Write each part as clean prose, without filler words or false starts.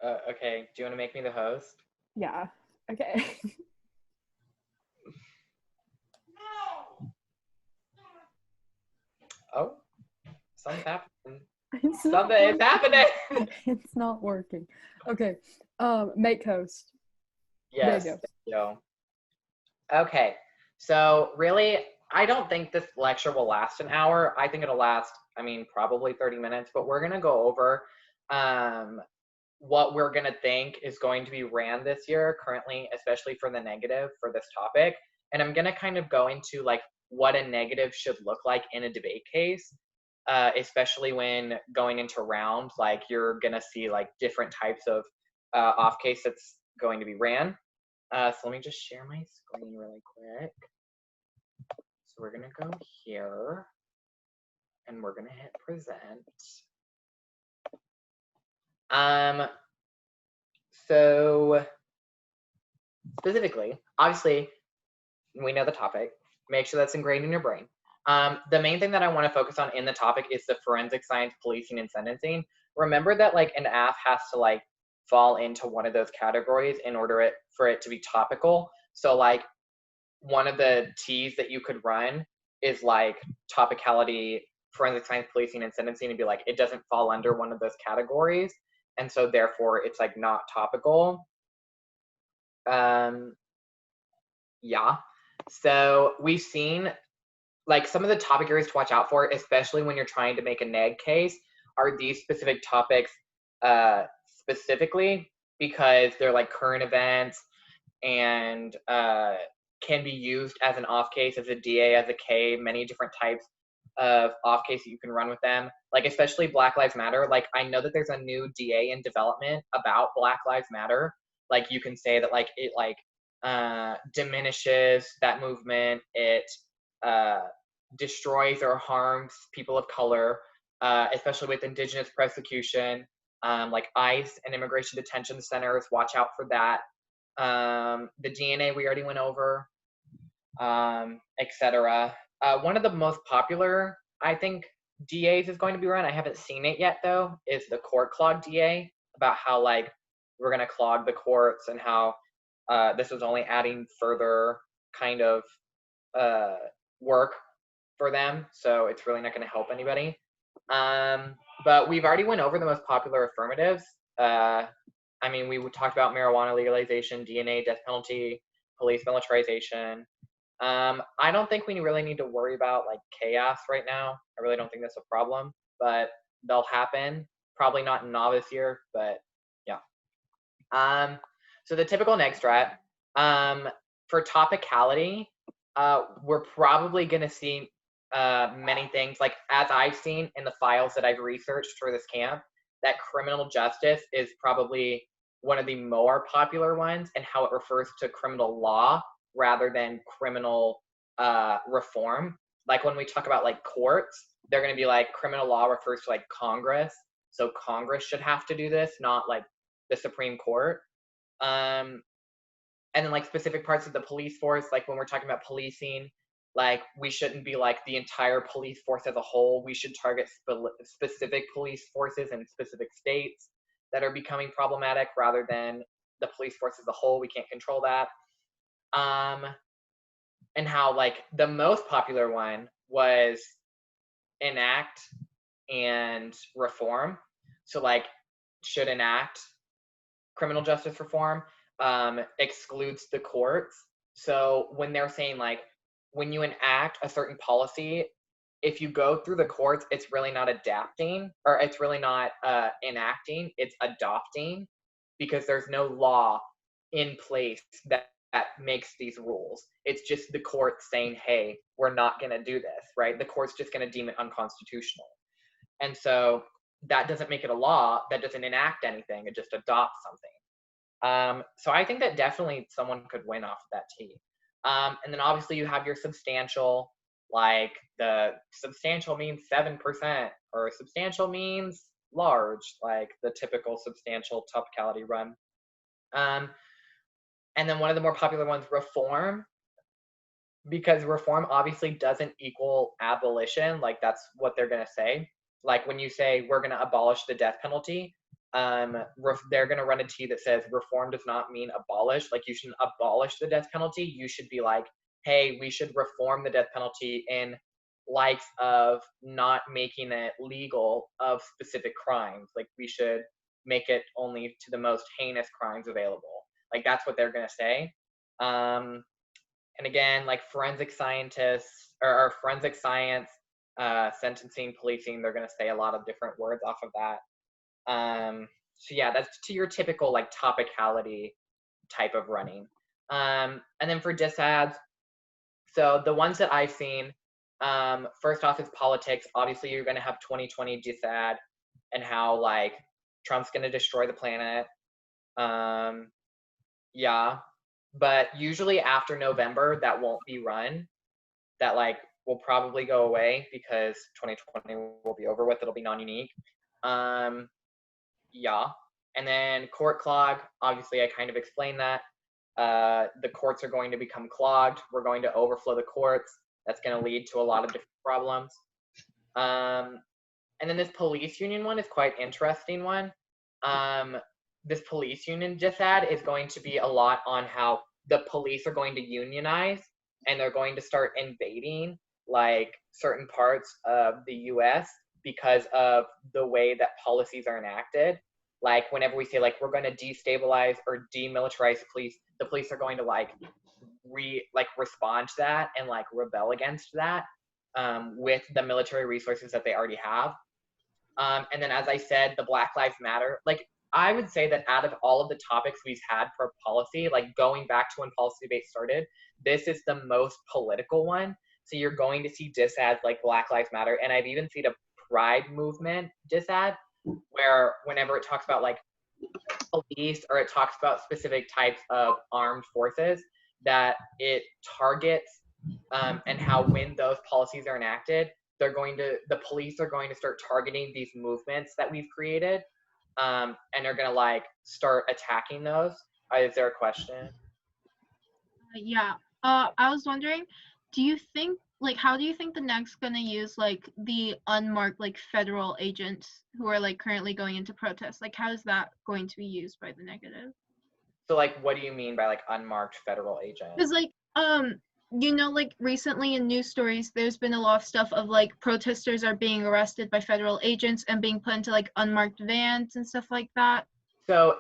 Okay, do you want to make me the host? Yeah. Okay. Oh, something's happening. It's not Something is working. happening! It's not working. Okay. Make host. There you Yes, go. yo. Okay, so really, I don't think this lecture will last an hour. I think it'll last, probably 30 minutes, but we're gonna go over um, what we're gonna think is going to be ran this year currently, especially for the negative for this topic. And I'm gonna kind of go into like what a negative should look like in a debate case, especially when going into round, like you're gonna see like different types of off case that's going to be ran. So let me just share my screen really quick. So we're gonna go here and we're gonna hit present. So specifically, obviously, we know the topic. Make sure that's ingrained in your brain. The main thing that I want to focus on in the topic is the forensic science, policing, and sentencing. Remember that like an AF has to like fall into one of those categories in order for it to be topical. So like one of the T's that you could run is like topicality, forensic science, policing, and sentencing, and be like, it doesn't fall under one of those categories. And so therefore it's like not topical. Yeah. So we've seen like some of the topic areas to watch out for, especially when you're trying to make a neg case, are these specific topics specifically because they're like current events and can be used as an off case, as a DA, as a K, many different types of off case that you can run with them. Like especially Black Lives Matter. Like I know that there's a new DA in development about Black Lives Matter. Like you can say that like it like diminishes that movement. It destroys or harms people of color, especially with indigenous persecution. Like ICE and immigration detention centers, watch out for that. The DNA we already went over, etc. One of the most popular, I think, DAs is going to be run. I haven't seen it yet though. Is the court clog DA, about how like we're gonna clog the courts and how this is only adding further kind of work for them. So it's really not going to help anybody. But we've already went over the most popular affirmatives. We talked about marijuana legalization, DNA, death penalty, police militarization. I don't think we really need to worry about like chaos right now. I really don't think that's a problem, but they'll happen. Probably not in novice year, but yeah. So the typical neg strat, for topicality, we're probably going to see many things, like as I've seen in the files that I've researched for this camp, that criminal justice is probably one of the more popular ones, and how it refers to criminal law rather than criminal reform. Like when we talk about like courts, they're going to be like criminal law refers to like Congress. So Congress should have to do this, not like the Supreme Court. And then like specific parts of the police force, like when we're talking about policing, like we shouldn't be like the entire police force as a whole. We should target specific police forces in specific states that are becoming problematic rather than the police force as a whole. We can't control that. And how like the most popular one was enact and reform. So like should enact criminal justice reform, excludes the courts. So when they're saying like when you enact a certain policy, if you go through the courts, it's really not adapting, or it's really not enacting, it's adopting, because there's no law in place that makes these rules. It's just the court saying, hey, we're not going to do this, right? The court's just going to deem it unconstitutional. And so that doesn't make it a law, that doesn't enact anything, it just adopts something. So I think that definitely someone could win off of that T. And then obviously you have your substantial, like the substantial means 7%, or substantial means large, like the typical substantial topicality run. And then one of the more popular ones, reform, because reform obviously doesn't equal abolition. Like that's what they're going to say. Like when you say we're going to abolish the death penalty, they're going to run a T that says reform does not mean abolish. Like, you shouldn't abolish the death penalty. You should be like, hey, we should reform the death penalty in likes of not making it legal of specific crimes. Like, we should make it only to the most heinous crimes available. Like, that's what they're going to say. And again, like forensic scientists or forensic science, sentencing, policing, they're going to say a lot of different words off of that. So yeah, that's to your typical like topicality type of running. And then for DisADS, so the ones that I've seen, first off is politics. Obviously, you're going to have 2020 DisAD and how like Trump's going to destroy the planet. Yeah, but usually after November, that won't be run. That like will probably go away because 2020 will be over with. It'll be non-unique. Yeah, and then court clog. Obviously, I kind of explained that. The courts are going to become clogged. We're going to overflow the courts. That's going to lead to a lot of different problems. And then this police union one is quite interesting one. This police union DisAD is going to be a lot on how the police are going to unionize and they're going to start invading like certain parts of the US because of the way that policies are enacted. Like whenever we say like we're going to destabilize or demilitarize the police are going to like respond to that and like rebel against that with the military resources that they already have. And then, as I said, the Black Lives Matter. Like, I would say that out of all of the topics we've had for policy, like going back to when policy debate started, this is the most political one. So you're going to see DisADs like Black Lives Matter. And I've even seen a Pride movement DisAD where whenever it talks about like police or it talks about specific types of armed forces, that it targets and how when those policies are enacted, the police are going to start targeting these movements that we've created, and they're going to like start attacking those. Is there a question? Yeah. I was wondering, do you think how do you think the NEC's gonna use like the unmarked like federal agents who are like currently going into protests? Like, how is that going to be used by the negative? So like, what do you mean by like unmarked federal agents? Because like like recently in news stories, there's been a lot of stuff of like protesters are being arrested by federal agents and being put into like unmarked vans and stuff like that. So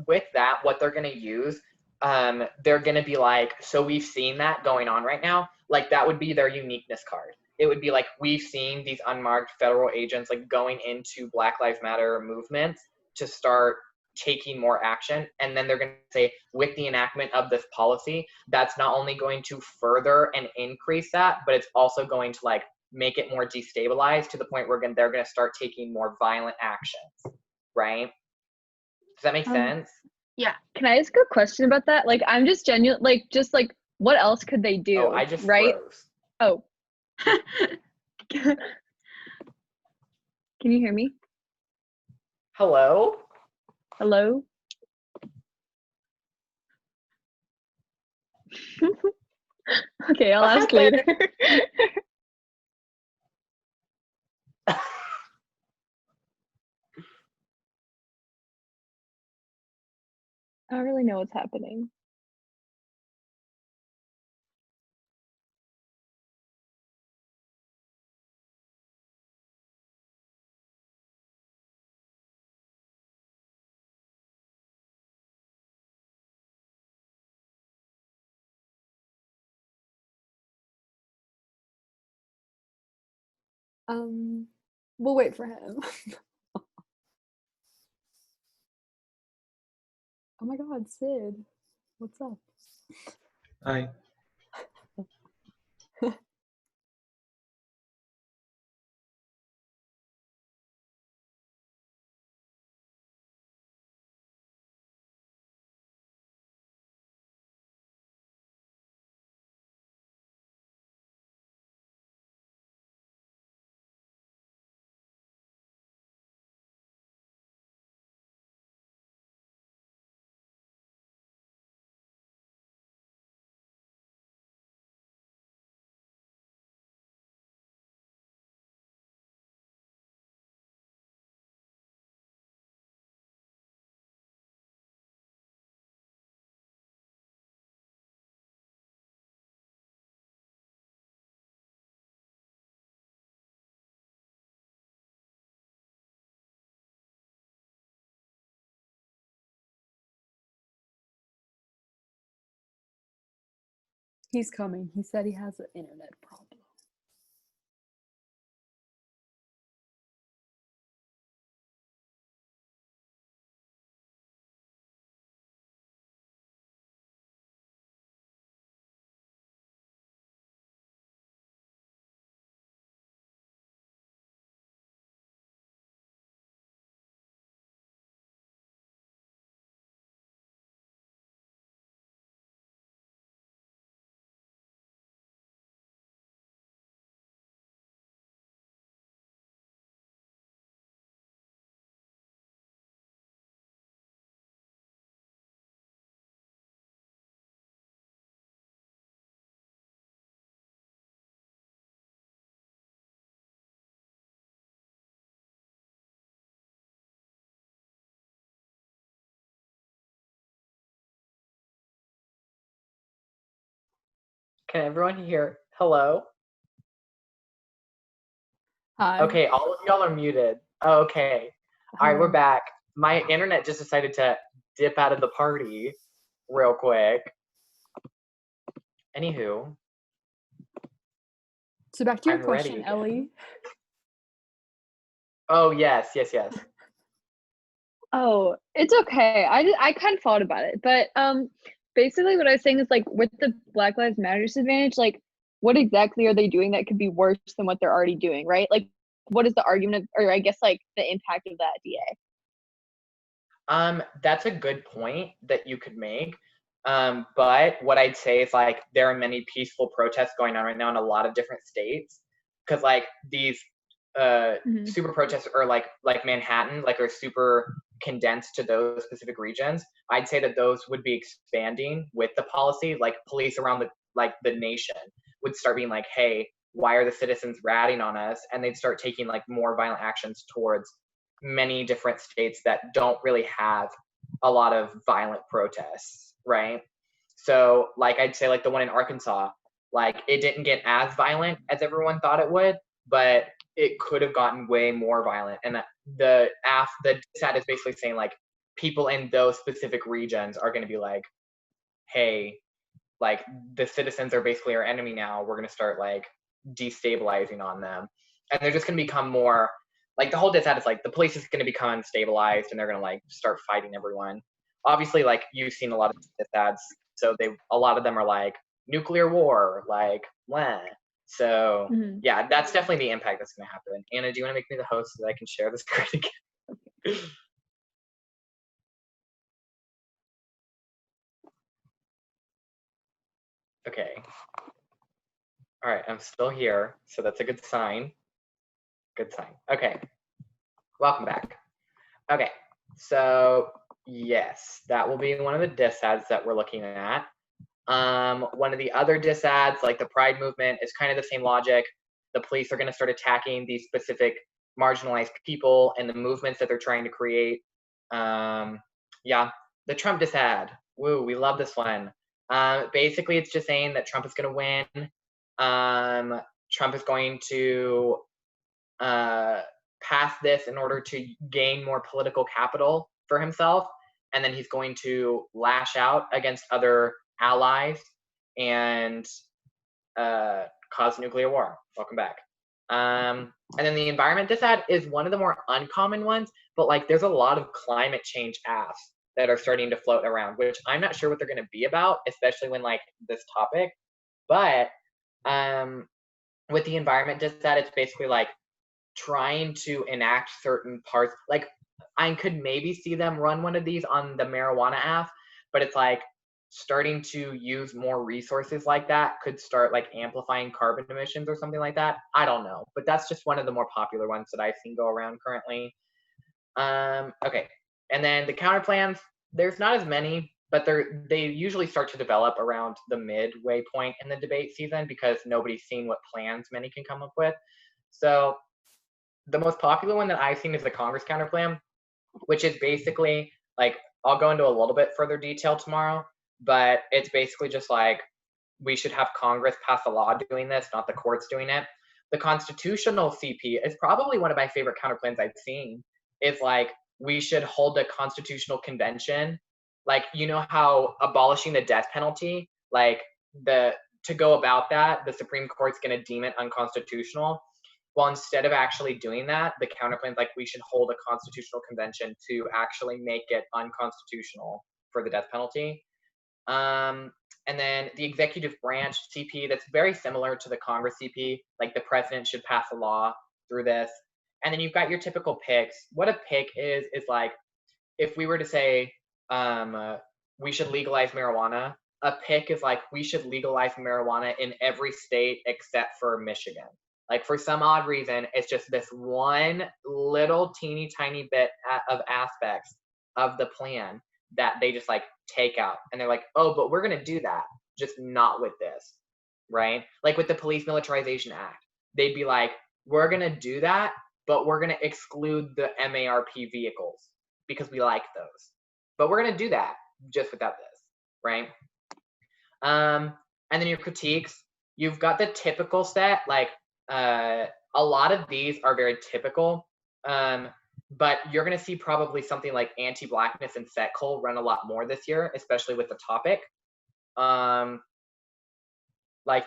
with that, what they're gonna use, they're gonna be like, so we've seen that going on right now. Like that would be their uniqueness card. It would be like, we've seen these unmarked federal agents like going into Black Lives Matter movements to start taking more action. And then they're going to say, with the enactment of this policy, that's not only going to further and increase that, but it's also going to like make it more destabilized to the point where they're going to start taking more violent actions, right? Does that make sense? Yeah. Can I ask a question about that? Like, I'm just genuine, like, what else could they do? Oh, I just right? froze. Oh. Can you hear me? Hello? Hello? Okay, I'll ask later. I don't really know what's happening. We'll wait for him. Oh my God, Sid, what's up? Hi. He's coming. He said he has an internet problem. Can everyone hear? Hello? Hi. Okay, all of y'all are muted. Okay. All right, we're Hello. back. My internet just decided to dip out of the party real quick. Anywho, So back to your I'm question, ready. Ellie. Oh, yes. Oh, it's okay. I kind of thought about it, but basically what I was saying is like with the Black Lives Matter disadvantage, like what exactly are they doing that could be worse than what they're already doing, right? Like what is the argument of, or I guess like the impact of that DA? That's a good point that you could make. But what I'd say is like there are many peaceful protests going on right now in a lot of different states, because like these super protests are like Manhattan, like are super condensed to those specific regions. I'd say that those would be expanding with the policy, like police around the nation would start being like, hey, why are the citizens ratting on us? And they'd start taking like more violent actions towards many different states that don't really have a lot of violent protests, right? So like I'd say like the one in Arkansas, like it didn't get as violent as everyone thought it would, but it could have gotten way more violent. And the DisADS is basically saying like people in those specific regions are going to be like, hey, like the citizens are basically our enemy now. We're going to start like destabilizing on them. And they're just going to become more like the whole DisADS is like the police is going to become unstabilized and they're going to like start fighting everyone. Obviously, like you've seen a lot of DisADS, so a lot of them are like nuclear war, like when. So yeah, that's definitely the impact that's going to happen. Anna, do you want to make me the host so that I can share this screen again? Okay. All right, I'm still here, so that's a good sign. Good sign. Okay. Welcome back. Okay, so yes, that will be one of the DisADS that we're looking at. One of the other DisADS, like the Pride movement, is kind of the same logic. The police are going to start attacking these specific marginalized people and the movements that they're trying to create. Yeah, the Trump DisAD. Woo, we love this one. Basically, it's just saying that Trump is going to win. Trump is going to pass this in order to gain more political capital for himself, and then he's going to lash out against other allies and cause nuclear war. Welcome back. And then the environment DisAD is one of the more uncommon ones, but like there's a lot of climate change asks that are starting to float around, which I'm not sure what they're going to be about, especially when like this topic. But with the environment DisAD, it's basically like trying to enact certain parts. Like I could maybe see them run one of these on the marijuana app, but it's like starting to use more resources like that could start like amplifying carbon emissions or something like that. I don't know, but that's just one of the more popular ones that I've seen go around currently. Okay, and then the counter plans, there's not as many, but they usually start to develop around the midway point in the debate season because nobody's seen what plans many can come up with. So the most popular one that I've seen is the Congress counter plan, which is basically like, I'll go into a little bit further detail tomorrow, but it's basically just like we should have Congress pass a law doing this, not the courts doing it. The constitutional CP is probably one of my favorite counter plans I've seen. Is like we should hold a constitutional convention, like you know how abolishing the death penalty, like to go about that, the Supreme Court's going to deem it unconstitutional. Well, instead of actually doing that, the counterplan's like, we should hold a constitutional convention to actually make it unconstitutional for the death penalty. And then the executive branch CP, that's very similar to the Congress CP, like the president should pass a law through this. And then you've got your typical picks. What a pick is like, if we were to say we should legalize marijuana, a pick is like, we should legalize marijuana in every state except for Michigan. Like, for some odd reason, it's just this one little teeny tiny bit of aspects of the plan that they just like take out. And they're like, oh, but we're going to do that, just not with this, right? Like with the Police Militarization Act, they'd be like, we're going to do that, but we're going to exclude the MARP vehicles because we like those. But we're going to do that just without this, right? And then your critiques, you've got the typical set, like a lot of these are very typical, but you're going to see probably something like anti-blackness and set coal run a lot more this year, especially with the topic. Like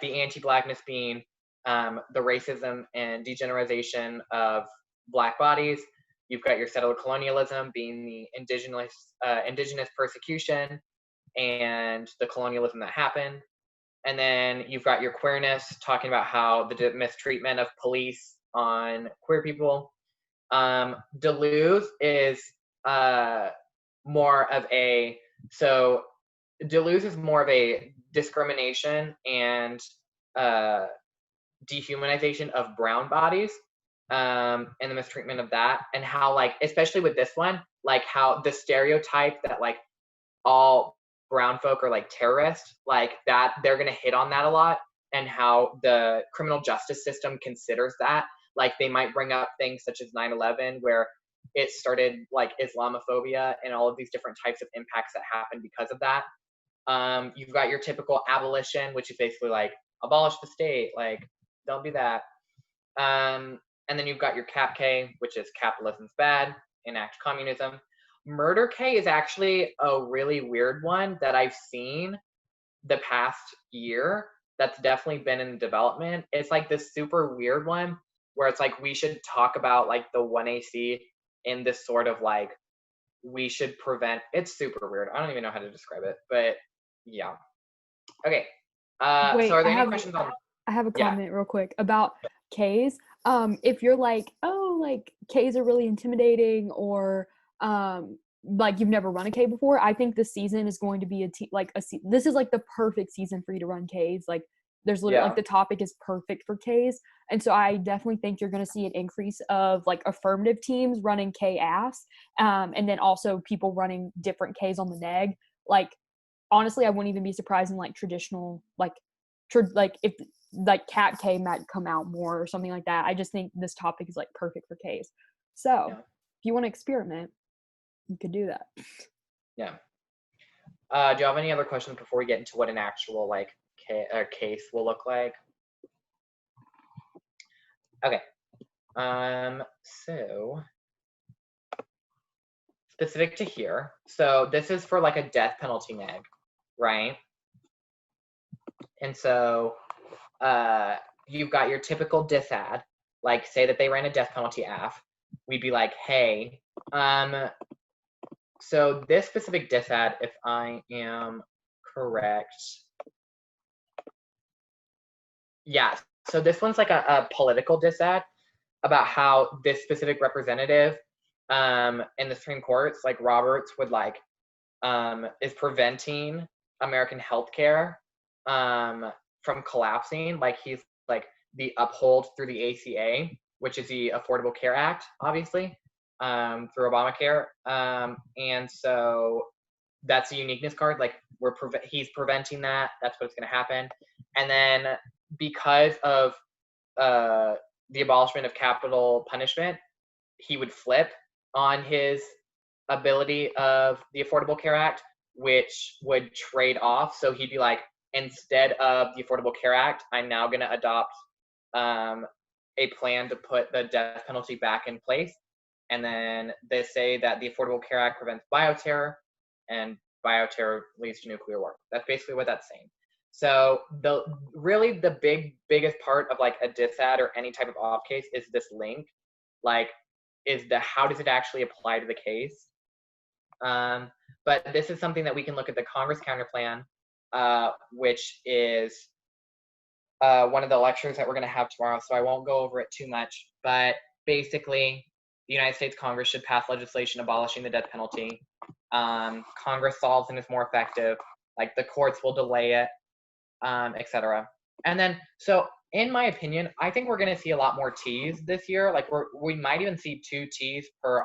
the anti-blackness being the racism and degeneration of Black bodies. You've got your settler colonialism being the indigenous persecution and the colonialism that happened. And then you've got your queerness, talking about how the mistreatment of police on queer people. Duluth is more of a, so Duluth is more of a discrimination and dehumanization of brown bodies, and the mistreatment of that, and how, like, especially with this one, like how the stereotype that like all brown folk are like terrorists, like that they're gonna hit on that a lot, and how the criminal justice system considers that. Like they might bring up things such as 9/11, where it started like Islamophobia and all of these different types of impacts that happen because of that. You've got your typical abolition, which is basically like abolish the state, like don't do that. And then you've got your Cap K, which is capitalism's bad, enact communism. Murder K is actually a really weird one that I've seen the past year that's definitely been in development. It's like this super weird one where it's like we should talk about like the 1AC in this sort of like we should prevent. It's super weird. I don't even know how to describe it, but yeah. Okay. Wait, so are there any questions on? I have a comment real quick about Ks. If you're like, oh, like Ks are really intimidating, or like you've never run a K before, I think this season is going to be this is like the perfect season for you to run Ks. Like there's literally like the topic is perfect for Ks, and so I definitely think you're going to see an increase of like affirmative teams running K ass, and then also people running different Ks on the neg. Like honestly, I wouldn't even be surprised in like traditional like if like Cat K might come out more or something like that. I just think this topic is like perfect for Ks. So if you want to experiment, you could do that. Yeah. Do you have any other questions before we get into what an actual like case will look like? Okay. So specific to here. So this is for like a death penalty neg, right? And so you've got your typical DisAD, like say that they ran a death penalty AF. We'd be like, hey, so this specific DisAD, if I am correct, yeah, so this one's like a political DisAD about how this specific representative in the Supreme Courts, like Roberts, would like is preventing American healthcare from collapsing. Like he's like the uphold through the ACA, which is the Affordable Care Act, obviously, through Obamacare. And so that's a uniqueness card. Like he's preventing that. That's what's going to happen. And then because of the abolishment of capital punishment, he would flip on his ability of the Affordable Care Act, which would trade off. So he'd be like, instead of the Affordable Care Act, I'm now going to adopt a plan to put the death penalty back in place. And then they say that the Affordable Care Act prevents bioterror, and bioterror leads to nuclear war. That's basically what that's saying. So the biggest part of like a DisAD or any type of off case is this link, like how does it actually apply to the case? But this is something that we can look at the Congress counter plan, which is one of the lectures that we're going to have tomorrow. So I won't go over it too much, but basically the United States Congress should pass legislation abolishing the death penalty. Congress solves and is more effective. Like the courts will delay it, etc. And then, so in my opinion, I think we're going to see a lot more T's this year. Like we might even see 2 T's per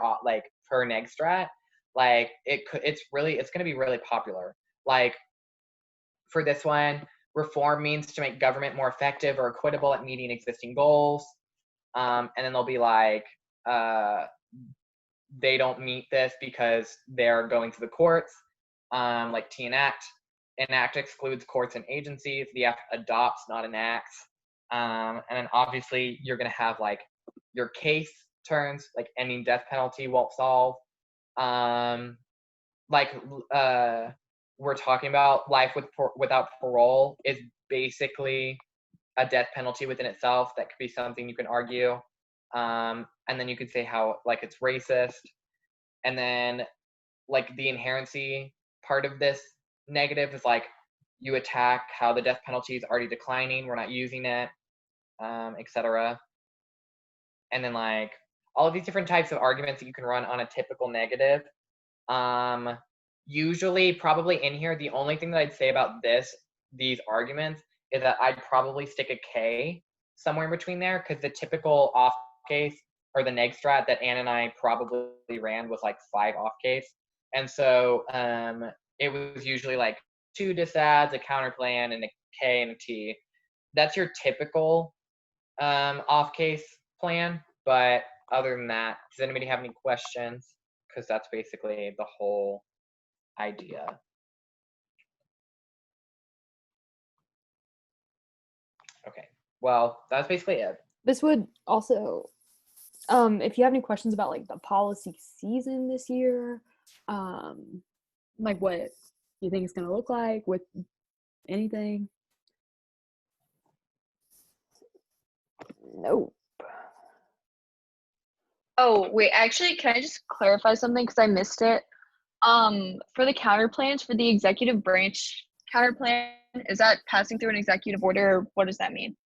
neg strat. Like it's going to be really popular. Like for this one, reform means to make government more effective or equitable at meeting existing goals. And then they'll be like, they don't meet this because they're going to the courts. Like T enact. Enact excludes courts and agencies. The F adopts, not enacts. And then obviously you're going to have like your case turns, like ending death penalty won't solve. We're talking about life without parole is basically a death penalty within itself. That could be something you can argue. And then you could say how like it's racist. And then like the inherency part of this negative is like you attack how the death penalty is already declining, we're not using it, etc. And then like all of these different types of arguments that you can run on a typical negative. Usually probably in here, the only thing that I'd say about these arguments is that I'd probably stick a K somewhere in between there, because the typical off case or the neg strat that Anne and I probably ran was like 5 off case. And so it was usually like 2 DisADS, a counter plan, and a K and a T. That's your typical off case plan. But other than that, does anybody have any questions? Because that's basically the whole idea. Okay, well, that's basically it. This would also, if you have any questions about like the policy season this year, like what you think it's going to look like with anything. Nope. Oh, wait, actually, can I just clarify something because I missed it? For the counter plans for the executive branch counter plan, is that passing through an executive order, or what does that mean?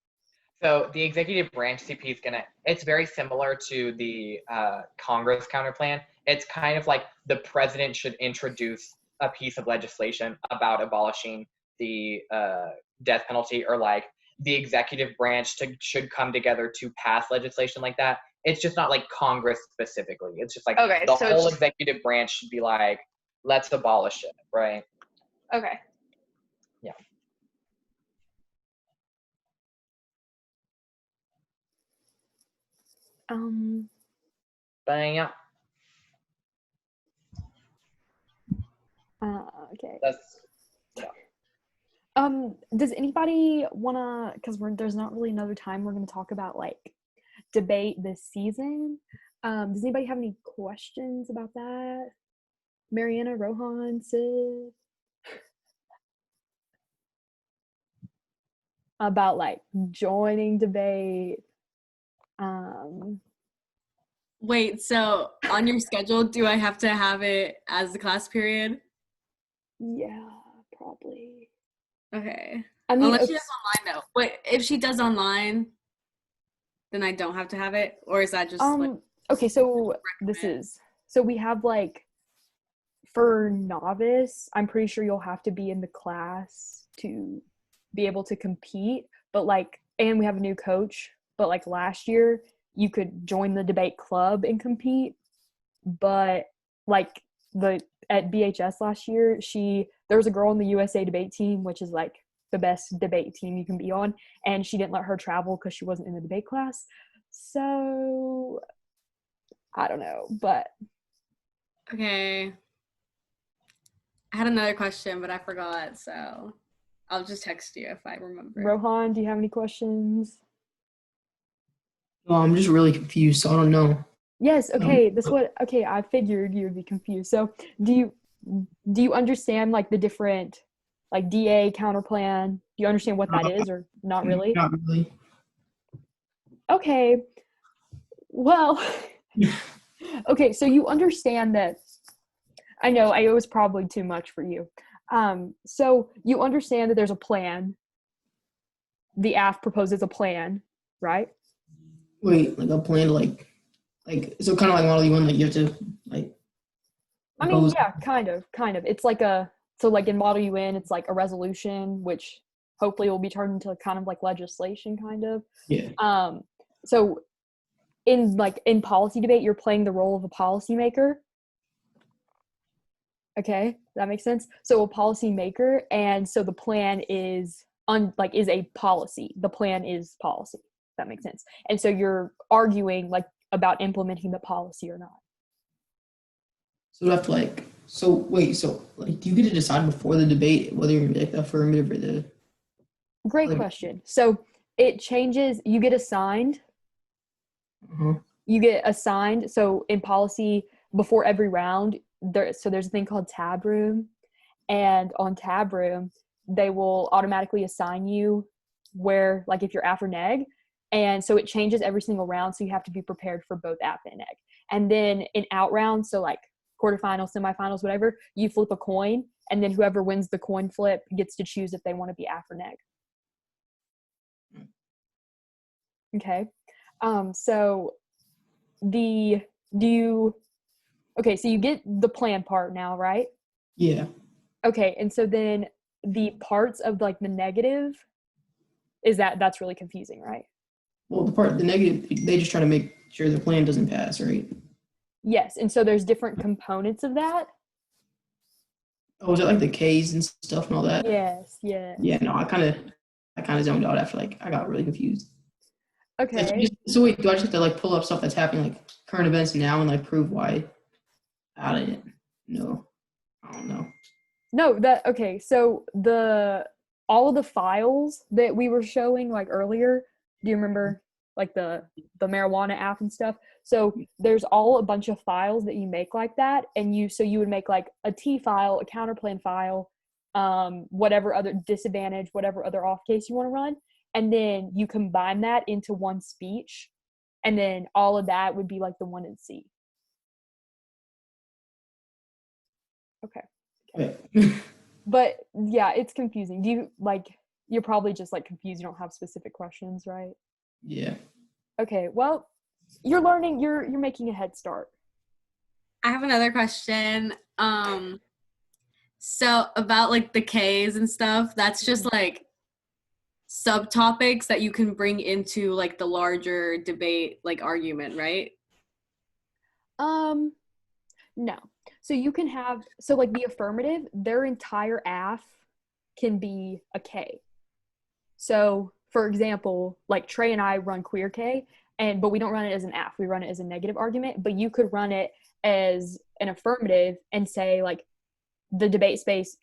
So the executive branch CP is it's very similar to the Congress counter plan. It's kind of like the president should introduce a piece of legislation about abolishing the death penalty, or like the executive branch should come together to pass legislation like that. It's just not like Congress specifically. It's just like the whole executive branch should be like, let's abolish it, right? Okay. Yeah. But yeah. Okay. Yeah. Does anybody wanna, because there's not really another time we're gonna talk about like debate this season. Does anybody have any questions about that? Mariana, Rohan, Sid? About like joining debate. Wait, so on your schedule, do I have to have it as the class period? Yeah, probably. Okay. I mean, unless she does online though. Wait, if she does online, then I don't have to have it, or is that just like, okay, so so we have like, for novice, I'm pretty sure you'll have to be in the class to be able to compete, but like, and we have a new coach, but like last year you could join the debate club and compete, but like at BHS last year, there was a girl on the USA debate team, which is like the best debate team you can be on, and she didn't let her travel because she wasn't in the debate class. So I don't know, but okay. I had another question, but I forgot, so I'll just text you if I remember. Rohan, do you have any questions? No, I'm just really confused, so I don't know. Yes, okay, I figured you would be confused. So do you understand like the different like DA, counterplan. Do you understand what that is, or not really? Not really. Okay. Well, okay, so you understand that. I know it was probably too much for you. So you understand that there's a plan. The AF proposes a plan, right? Wait, like a plan to like so kind of like Model U1, like you have to like. I mean, propose- yeah, kind of. It's like so like in Model UN, it's like a resolution, which hopefully will be turned into kind of like legislation, kind of. Yeah. So in policy debate, you're playing the role of a policymaker. Okay, that makes sense. So a policymaker, and so the plan is is a policy. The plan is policy. That makes sense. And so you're arguing like about implementing the policy or not. So you have to like. So wait. So like, do you get to decide before the debate whether you're gonna be like the affirmative or the? Great Like- question. So it changes. You get assigned. Uh-huh. You get assigned. So in policy, before every round, there's a thing called tab room, and on tab room, they will automatically assign you where, like, if you're AF or neg, and so it changes every single round. So you have to be prepared for both AF and neg. And then in out rounds, so like quarterfinals, semifinals, whatever, you flip a coin, and then whoever wins the coin flip gets to choose if they want to be AF or neg. Okay. So okay, so you get the plan part now, right? Yeah. Okay, and so then the parts of like the negative, that's really confusing, right? Well, the negative, they just try to make sure the plan doesn't pass, right? Yes, and so there's different components of that. Oh, is it like the K's and stuff and all that? Yes, yeah. Yeah. No, I kind of zoned out after like I got really confused. Okay. So wait, do I just have to like pull up stuff that's happening, like current events now, and like prove why? I didn't. No, I don't know. No, okay, so all of the files that we were showing like earlier, do you remember like the marijuana app and stuff? So there's a bunch of files that you make like that, and you would make like a T file, a counterplan file, whatever other DisADS, whatever other off case you want to run, and then you combine that into one speech, and then all of that would be like the one in C. Okay. Okay. But yeah, it's confusing. You're probably just like confused. You don't have specific questions, right? Yeah. Okay, well, you're learning, you're making a head start. I have another question. So about like the K's and stuff, that's just like subtopics that you can bring into like the larger debate, like argument, right? No. So you can have, so like the affirmative, their entire AF can be a K. So for example, like Trey and I run queer K, but we don't run it as an AF, we run it as a negative argument, but you could run it as an affirmative and say like the debate space,